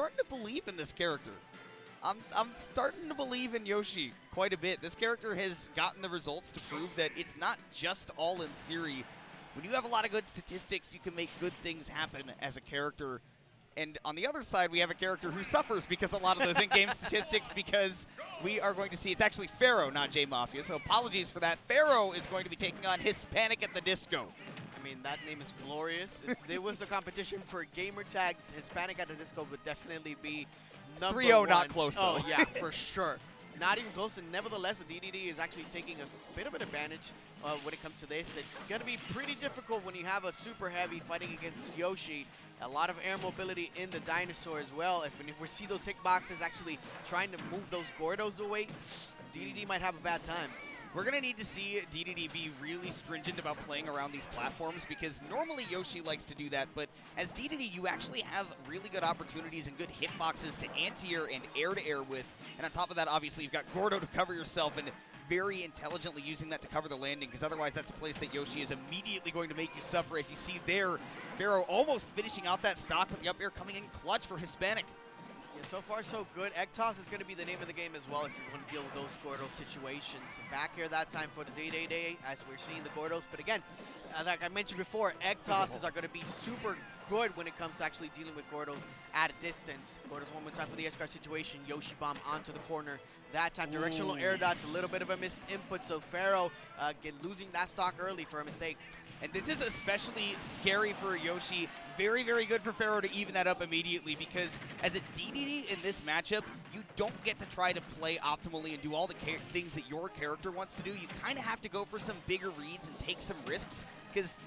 starting to believe in this character. I'm starting to believe in Yoshi quite a bit. This character has gotten the results to prove that it's not just all in theory. When you have a lot of good statistics, you can make good things happen as a character. And on the other side, we have a character who suffers because a lot of those in-game statistics, because we are going to see, it's actually Pharaoh, not J-Mafia, so apologies for that. Pharaoh is going to be taking on Hispanic at the Disco. I mean, that name is glorious. If there was a competition for gamer tags, Hispanic at the Disco would definitely be number 3-0 one. not close, though. Oh, yeah, for sure. Not even close, and nevertheless, Dedede is actually taking a bit of an advantage when it comes to this. It's going to be pretty difficult when you have a super heavy fighting against Yoshi. A lot of air mobility in the dinosaur as well. If we see those hitboxes actually trying to move those Gordos away, Dedede might have a bad time. We're going to need to see Dedede be really stringent about playing around these platforms, because normally Yoshi likes to do that, but as Dedede, you actually have really good opportunities and good hitboxes to anti-air and air-to-air with, and on top of that, obviously, you've got Gordo to cover yourself, and very intelligently using that to cover the landing, because otherwise that's a place that Yoshi is immediately going to make you suffer. As you see there, Pharaoh almost finishing out that stock with the up air coming in clutch for Hispanic. Yeah, so far so good. Egg toss is going to be the name of the game as well if you want to deal with those Gordo situations. Back here that time for the Dedede as we're seeing the Gordos. But again, like I mentioned before, egg tosses are going to be super good when it comes to actually dealing with Gordos at a distance. Gordos one more time for the edge guard situation. Yoshi bomb onto the corner. That time directional air dots, a little bit of a missed input. So Pharaoh losing that stock early for a mistake. And this is especially scary for Yoshi. Very, very good for Pharaoh to even that up immediately, because as a Dedede in this matchup, you don't get to try to play optimally and do all the things that your character wants to do. You kind of have to go for some bigger reads and take some risks, because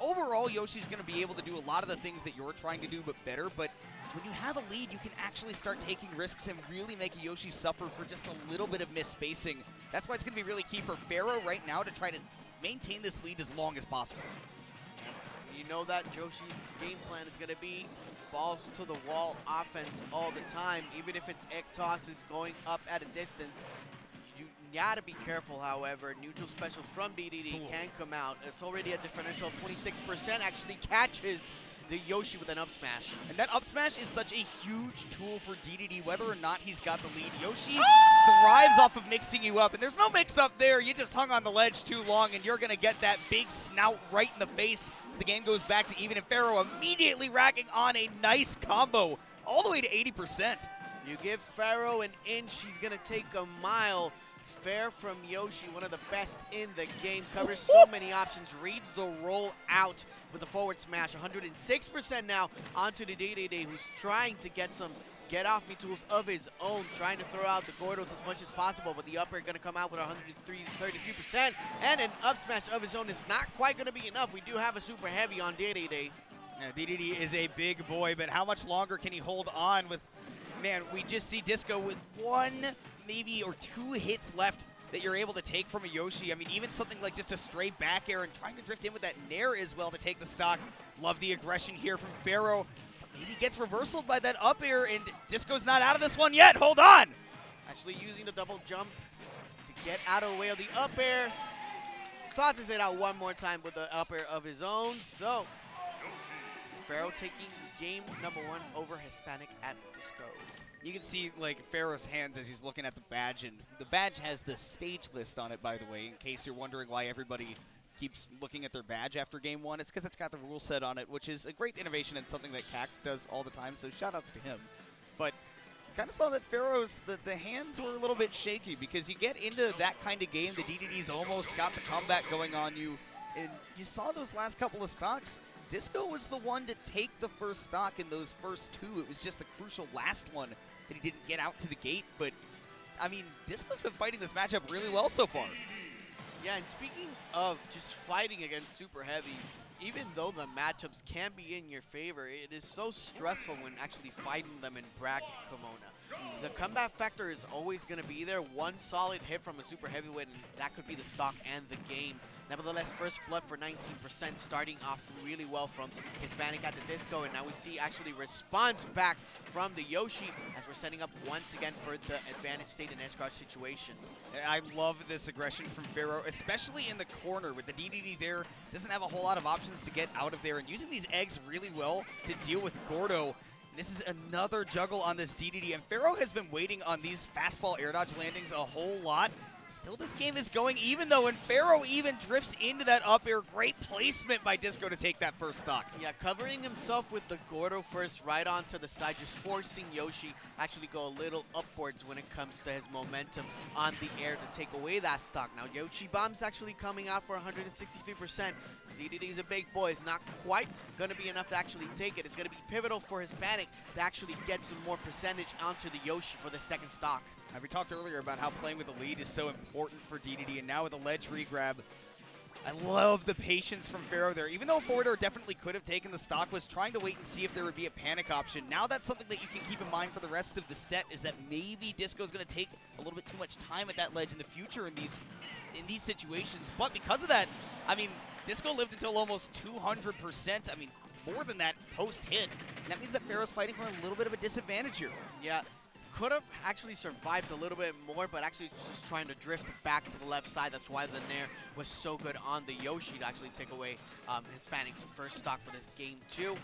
overall, Yoshi's going to be able to do a lot of the things that you're trying to do, but better. But when you have a lead, you can actually start taking risks and really make a Yoshi suffer for just a little bit of misspacing. That's why it's going to be really key for Pharaoh right now to try to maintain this lead as long as possible. You know that Yoshi's game plan is going to be balls to the wall offense all the time, even if it's egg tosses going up at a distance. You gotta be careful, however. Neutral special from Dedede can come out. It's already a differential of 26%, actually catches the Yoshi with an up smash. And that up smash is such a huge tool for Dedede, whether or not he's got the lead. Yoshi thrives off of mixing you up, and there's no mix-up there. You just hung on the ledge too long, and you're going to get that big snout right in the face. The game goes back to even, and Pharaoh immediately racking on a nice combo all the way to 80%. You give Pharaoh an inch, he's going to take a mile. Fair from Yoshi, one of the best in the game, covers so many options, reads the roll out with a forward smash. 106% now onto the Dedede, who's trying to get some get-off-me tools of his own, trying to throw out the Gordos as much as possible, but the up air going to come out with 133%, and an up smash of his own is not quite going to be enough. We do have a super heavy on Dedede. Yeah, Dedede is a big boy, but how much longer can he hold on with, man, we just see Disco with one maybe or two hits left that you're able to take from a Yoshi. I mean, even something like just a straight back air and trying to drift in with that nair as well to take the stock. Love the aggression here from Pharaoh, but maybe gets reversaled by that up air, and Disco's not out of this one yet. Hold on. Actually using the double jump to get out of the way of the up airs. Tosses it out one more time with the up air of his own. So, Pharaoh taking game number 1 over Hispanic at Disco. You can see, like, Pharaoh's hands as he's looking at the badge, and the badge has the stage list on it, by the way, in case you're wondering why everybody keeps looking at their badge after game 1. It's because it's got the rule set on it, which is a great innovation and something that Cact does all the time, so shout-outs to him. But kind of saw that Pharaoh's, the hands were a little bit shaky, because you get into that kind of game, the Dedede's almost got the comeback going on you, and you saw those last couple of stocks. Disco was the one to take the first stock in those first 2. It was just the crucial last one that he didn't get out to the gate. But, I mean, Disco's been fighting this matchup really well so far. Yeah, and speaking of just fighting against super heavies, even though the matchups can be in your favor, it is so stressful when actually fighting them in bracket Kimona. The comeback factor is always going to be there. One solid hit from a super heavyweight, and that could be the stock and the game. Nevertheless, first blood for 19%, starting off really well from Hispanic at the Disco, and now we see actually response back from the Yoshi as we're setting up once again for the advantage state and edge guard situation. I love this aggression from Pharaoh, especially in the corner with the Dedede there. Doesn't have a whole lot of options to get out of there, and using these eggs really well to deal with Gordo. This is another juggle on this DDD, and Pharaoh has been waiting on these fastball air dodge landings a whole lot. Still, this game is going even though, and Pharaoh even drifts into that up air. Great placement by Disco to take that first stock. Yeah, covering himself with the Gordo first right onto the side, just forcing Yoshi actually go a little upwards when it comes to his momentum on the air to take away that stock. Now, Yoshi bomb's actually coming out for 163%. DDD is a big boy. It's not quite going to be enough to actually take it. It's going to be pivotal for Hispanic to actually get some more percentage onto the Yoshi for the second stock. We talked earlier about how playing with the lead is so important for DDD, and now with the ledge regrab, I love the patience from Pharaoh there. Even though Forder definitely could have taken the stock, was trying to wait and see if there would be a panic option. Now that's something that you can keep in mind for the rest of the set, is that maybe Disco's going to take a little bit too much time at that ledge in the future in these situations. But because of that, I mean, Disco lived until almost 200%. I mean, more than that post-hit. And that means that Pharaoh's fighting from a little bit of a disadvantage here. Yeah. Could have actually survived a little bit more, but actually just trying to drift back to the left side. That's why the Nair was so good on the Yoshi to actually take away Hispanic's first stock for this game 2.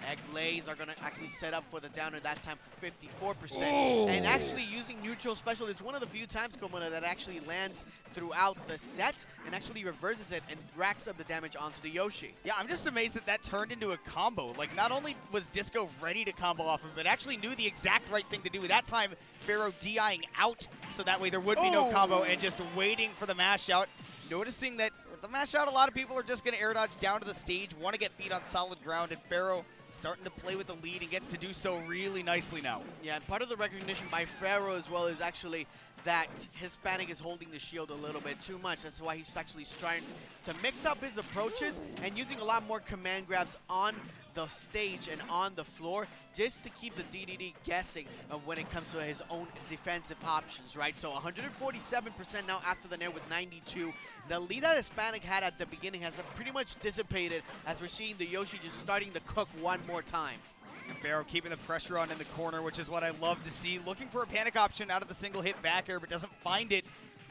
Egg Lays are going to actually set up for the downer that time for 54%. Ooh. And actually using neutral special, it's one of the few times, Komona, that actually lands throughout the set and actually reverses it and racks up the damage onto the Yoshi. Yeah, I'm just amazed that that turned into a combo. Like, not only was Disco ready to combo off him, but actually knew the exact right thing to do. At that time, Pharaoh DIing out, so that way there would be no combo, and just waiting for the mash out. Noticing that with the mash out, a lot of people are just going to air dodge down to the stage, want to get feet on solid ground, and Pharaoh starting to play with the lead and gets to do so really nicely now. Yeah, and part of the recognition by Pharaoh as well is actually that Hispanic is holding the shield a little bit too much. That's why he's actually trying to mix up his approaches and using a lot more command grabs on the stage and on the floor just to keep the DDD guessing of when it comes to his own defensive options, right? So 147% now after the Nair with 92. The lead that Hispanic had at the beginning has pretty much dissipated as we're seeing the Yoshi just starting to cook one more time. And Pharaoh keeping the pressure on in the corner, which is what I love to see. Looking for a panic option out of the single hit back air, but doesn't find it.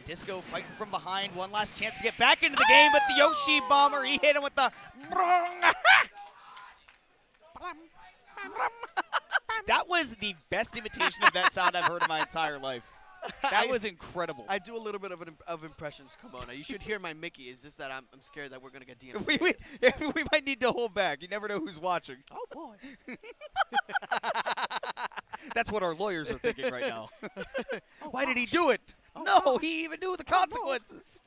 Disco fighting from behind. One last chance to get back into the game, but the Yoshi bomber, he hit him with the... That was the best imitation of that sound I've heard in my entire life. That was incredible. I do a little bit of impressions, Kimona. You should hear my Mickey. It's just that I'm scared that we're going to get DMCA. we might need to hold back. You never know who's watching. Oh, boy. That's what our lawyers are thinking right now. Why did he do it? Oh, no, gosh. he even knew the consequences.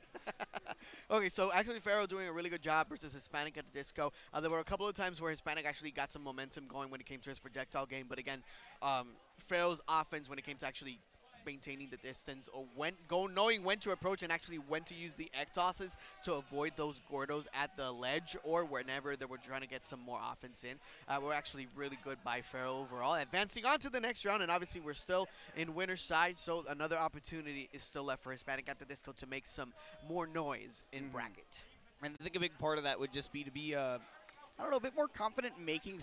Okay, so actually Pharaoh doing a really good job versus Hispanic at the Disco. There were a couple of times where Hispanic actually got some momentum going when it came to his projectile game, but again, Pharaoh's offense when it came to actually maintaining the distance or knowing when to approach and actually when to use the egg tosses to avoid those Gordos at the ledge or whenever they were trying to get some more offense in. We're actually really good by Pharaoh overall. Advancing on to the next round, and obviously we're still in winner's side, so another opportunity is still left for Hispanic at the Disco to make some more noise in bracket. And I think a big part of that would just be to be, I don't know, a bit more confident in making